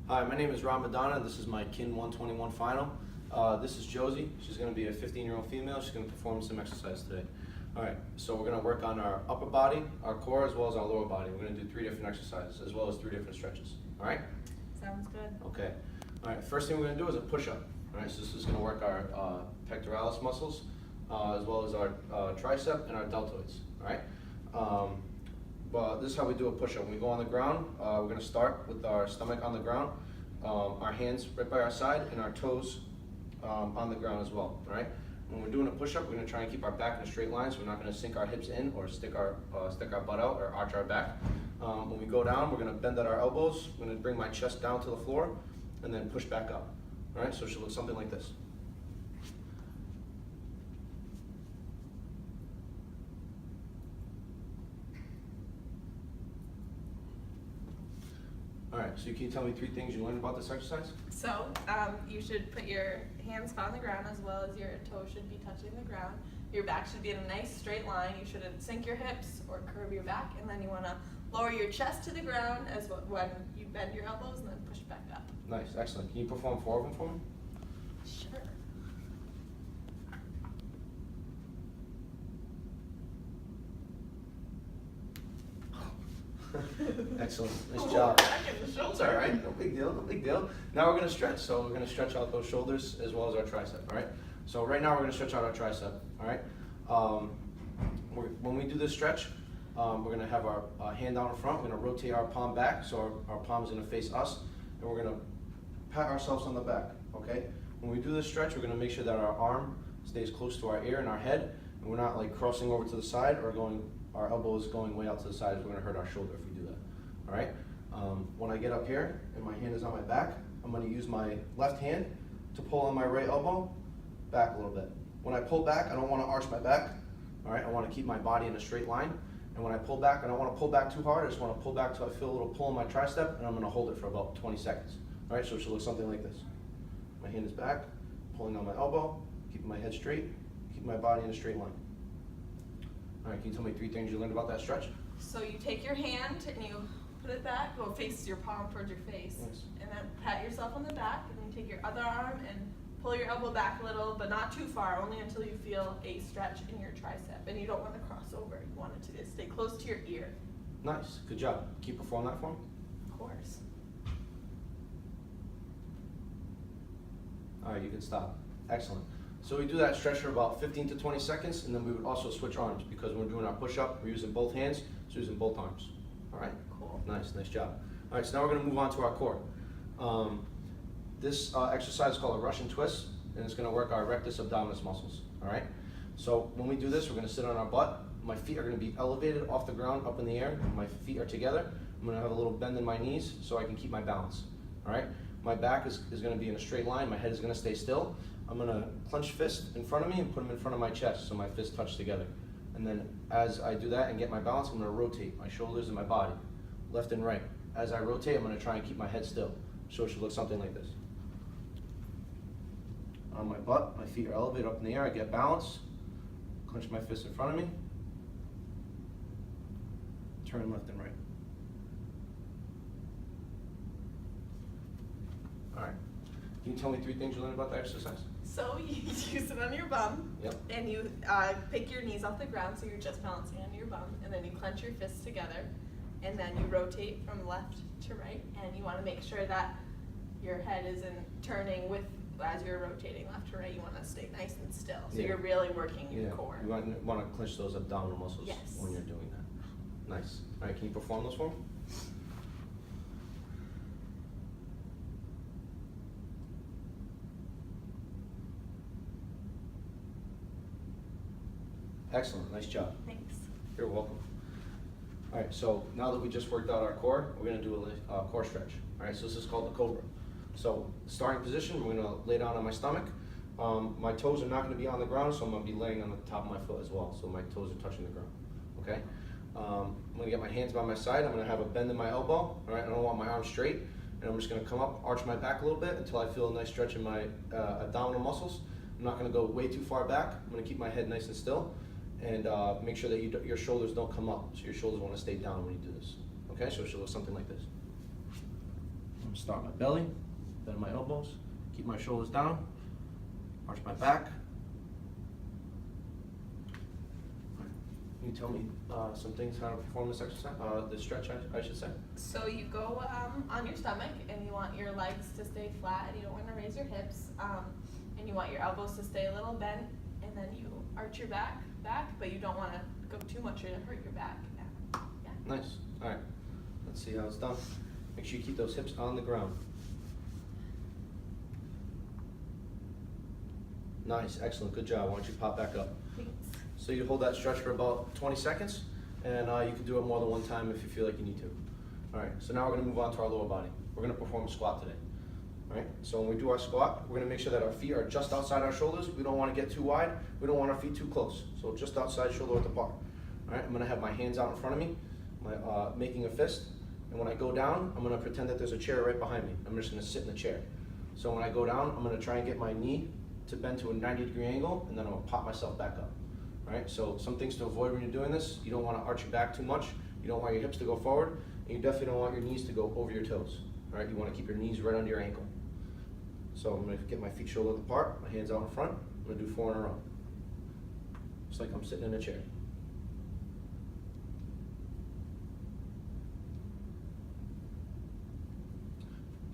Hi, my name is Madonna. This is my KIN 121 final. This is Josie. She's going to be a 15-year-old female. She's going to perform some exercise today. All right, so we're going to work on our upper body, our core, as well as our lower body. We're going to do 3 different exercises, as well as 3 different stretches. All right? Sounds good. Okay. All right, first thing we're going to do is a push-up. All right, so this is going to work our pectoralis muscles, as well as our tricep and our deltoids. All right? But this is how we do a push-up. When we go on the ground, we're going to start with our stomach on the ground, our hands right by our side, and our toes on the ground as well. All right. When we're doing a push-up, we're going to try and keep our back in a straight line, so we're not going to sink our hips in or stick our butt out or arch our back. When we go down, we're going to bend at our elbows. I'm going to bring my chest down to the floor, and then push back up. All right. So it should look something like this. All right, so can you tell me 3 things you learned about this exercise? So, you should put your hands on the ground as well as your toes should be touching the ground. Your back should be in a nice straight line. You shouldn't sink your hips or curve your back. And then you want to lower your chest to the ground as when you bend your elbows and then push back up. Nice, excellent. Can you perform 4 of them for me? Sure. Excellent, nice job. Back in the shoulder. It's all right, no big deal, no big deal. Now we're going to stretch, so we're going to stretch out those shoulders as well as our tricep, all right? So right now we're going to stretch out our tricep, all right? When we do this stretch, we're going to have our hand down in front, we're going to rotate our palm back, so our palm's going to face us, and we're going to pat ourselves on the back, okay? When we do this stretch, we're going to make sure that our arm stays close to our ear and our head, and we're not like crossing over to the side or our elbows going way out to the side. We're going to hurt our shoulder if we do that. All right. When I get up here and my hand is on my back, I'm going to use my left hand to pull on my right elbow back a little bit. When I pull back, I don't want to arch my back. All right. I want to keep my body in a straight line. And when I pull back, I don't want to pull back too hard. I just want to pull back till I feel a little pull in my tricep, and I'm going to hold it for about 20 seconds. All right. So it should look something like this. My hand is back, pulling on my elbow, keeping my head straight, keeping my body in a straight line. All right, can you tell me 3 things you learned about that stretch? So you take your hand and you put it back, go face your palm towards your face, Nice. and then pat yourself on the back, and then you take your other arm and pull your elbow back a little, but not too far, only until you feel a stretch in your tricep, and you don't want to cross over. You want it to stay close to your ear. Nice, good job. Can you perform that for me? Of course. All right, you can stop. Excellent. So we do that stretch for about 15 to 20 seconds, and then we would also switch arms because when we're doing our push-up, we're using both hands, so using both arms. All right? Cool. Nice, nice job. All right, so now we're going to move on to our core. This exercise is called a Russian twist, and it's going to work our rectus abdominis muscles. All right? So when we do this, we're going to sit on our butt. My feet are going to be elevated off the ground, up in the air. My feet are together. I'm going to have a little bend in my knees so I can keep my balance. All right? My back is going to be in a straight line. My head is going to stay still. I'm going to clench fist in front of me and put them in front of my chest so my fists touch together. And then as I do that and get my balance, I'm going to rotate my shoulders and my body, left and right. As I rotate, I'm going to try and keep my head still. So it should look something like this. On my butt, my feet are elevated up in the air. I get balance, clench my fist in front of me, turn left and right. All right. Can you tell me 3 things you learned about the exercise? So you sit on your bum, Yep. and you pick your knees off the ground so you're just balancing on your bum, and then you clench your fists together, and then you rotate from left to right, and you want to make sure that your head isn't turning as you're rotating left to right. You want to stay nice and still, so Yeah. you're really working your core. You want to clench those abdominal muscles Yes. when you're doing that. Nice. All right, can you perform those for me? Excellent, nice job. Thanks. You're welcome. All right, so now that we just worked out our core, we're going to do a core stretch. All right, so this is called the cobra. So starting position, we're going to lay down on my stomach. My toes are not going to be on the ground, so I'm going to be laying on the top of my foot as well. So my toes are touching the ground. Okay. I'm going to get my hands by my side. I'm going to have a bend in my elbow. All right, I don't want my arms straight, and I'm just going to come up, arch my back a little bit until I feel a nice stretch in my abdominal muscles. I'm not going to go way too far back. I'm going to keep my head nice and still. And make sure that your shoulders don't come up. So your shoulders want to stay down when you do this. Okay, so it should look something like this. Start my belly, bend my elbows, keep my shoulders down, arch my back. Can you tell me some things how to perform this exercise, this stretch, I should say? So you go on your stomach, and you want your legs to stay flat, and you don't want to raise your hips, and you want your elbows to stay a little bent, and then you arch your back, but you don't want to go too much or hurt your back. Yeah. Nice. All right. Let's see how it's done. Make sure you keep those hips on the ground. Nice. Excellent. Good job. Why don't you pop back up? Thanks. So you hold that stretch for about 20 seconds, and you can do it more than one time if you feel like you need to. All right. So now we're going to move on to our lower body. We're going to perform a squat today. All right. So when we do our squat, we're going to make sure that our feet are just outside our shoulders. We don't want to get too wide. We don't want our feet too close. So just outside, shoulder width apart. All right. I'm going to have my hands out in front of me, making a fist. And when I go down, I'm going to pretend that there's a chair right behind me. I'm just going to sit in the chair. So when I go down, I'm going to try and get my knee to bend to a 90-degree angle, and then I'm going to pop myself back up. All right. So some things to avoid when you're doing this: you don't want to arch your back too much. You don't want your hips to go forward, and you definitely don't want your knees to go over your toes. All right. You want to keep your knees right under your ankle. So I'm going to get my feet shoulder width apart, my hands out in front. I'm going to do 4 in a row, just like I'm sitting in a chair.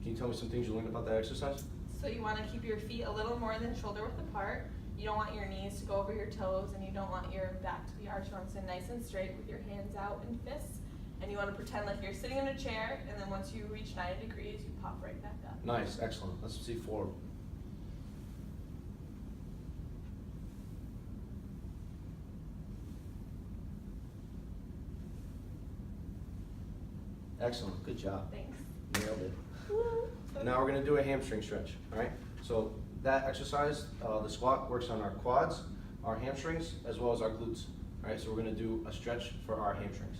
Can you tell me some things you learned about that exercise? So you want to keep your feet a little more than shoulder width apart. You don't want your knees to go over your toes, and you don't want your back to be arched. You want to sit nice and straight with your hands out in fists. And you want to pretend like you're sitting in a chair, and then once you reach 90 degrees, you pop right back up. Nice, excellent. Let's see 4. Excellent, good job. Thanks. Nailed it. Now we're going to do a hamstring stretch, all right? So that exercise, the squat, works on our quads, our hamstrings, as well as our glutes. All right, so we're going to do a stretch for our hamstrings.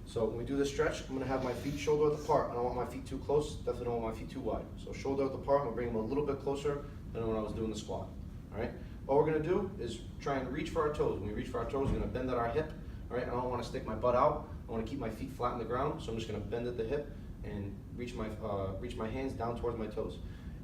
So when we do this stretch, I'm going to have my feet shoulder width apart. I don't want my feet too close, definitely don't want my feet too wide. So shoulder width apart, I'm going to bring them a little bit closer than when I was doing the squat. All right, all we're going to do is try and reach for our toes. When we reach for our toes, we're going to bend at our hip. All right, I don't want to stick my butt out. I want to keep my feet flat on the ground, so I'm just going to bend at the hip and reach my hands down towards my toes.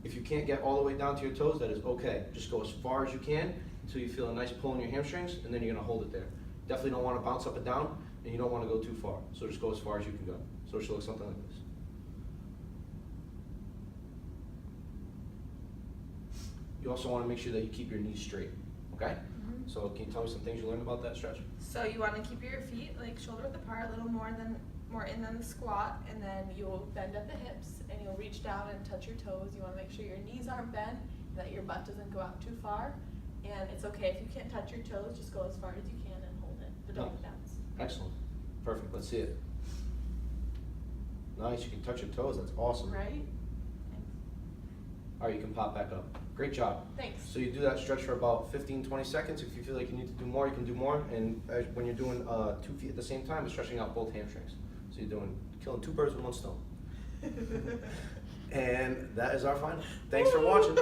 If you can't get all the way down to your toes, that is okay. Just go as far as you can until you feel a nice pull in your hamstrings, and then you're going to hold it there. Definitely don't want to bounce up and down, and you don't want to go too far. So just go as far as you can go. So it should look something like this. You also want to make sure that you keep your knees straight, okay? So can you tell me some things you learned about that stretch? So you want to keep your feet like shoulder width apart, a little more in than the squat, and then you'll bend at the hips, and you'll reach down and touch your toes. You want to make sure your knees aren't bent, and that your butt doesn't go out too far. And it's okay if you can't touch your toes, just go as far as you can and hold it, but don't bounce. Excellent. Perfect. Let's see it. Nice. You can touch your toes. That's awesome. Right? Thanks. All right, you can pop back up. Great job. Thanks. So you do that stretch for about 15-20 seconds. If you feel like you need to do more, you can do more. And when you're doing 2 feet at the same time, it's stretching out both hamstrings. So you're killing 2 birds with 1 stone. And that is our final. Thanks for watching.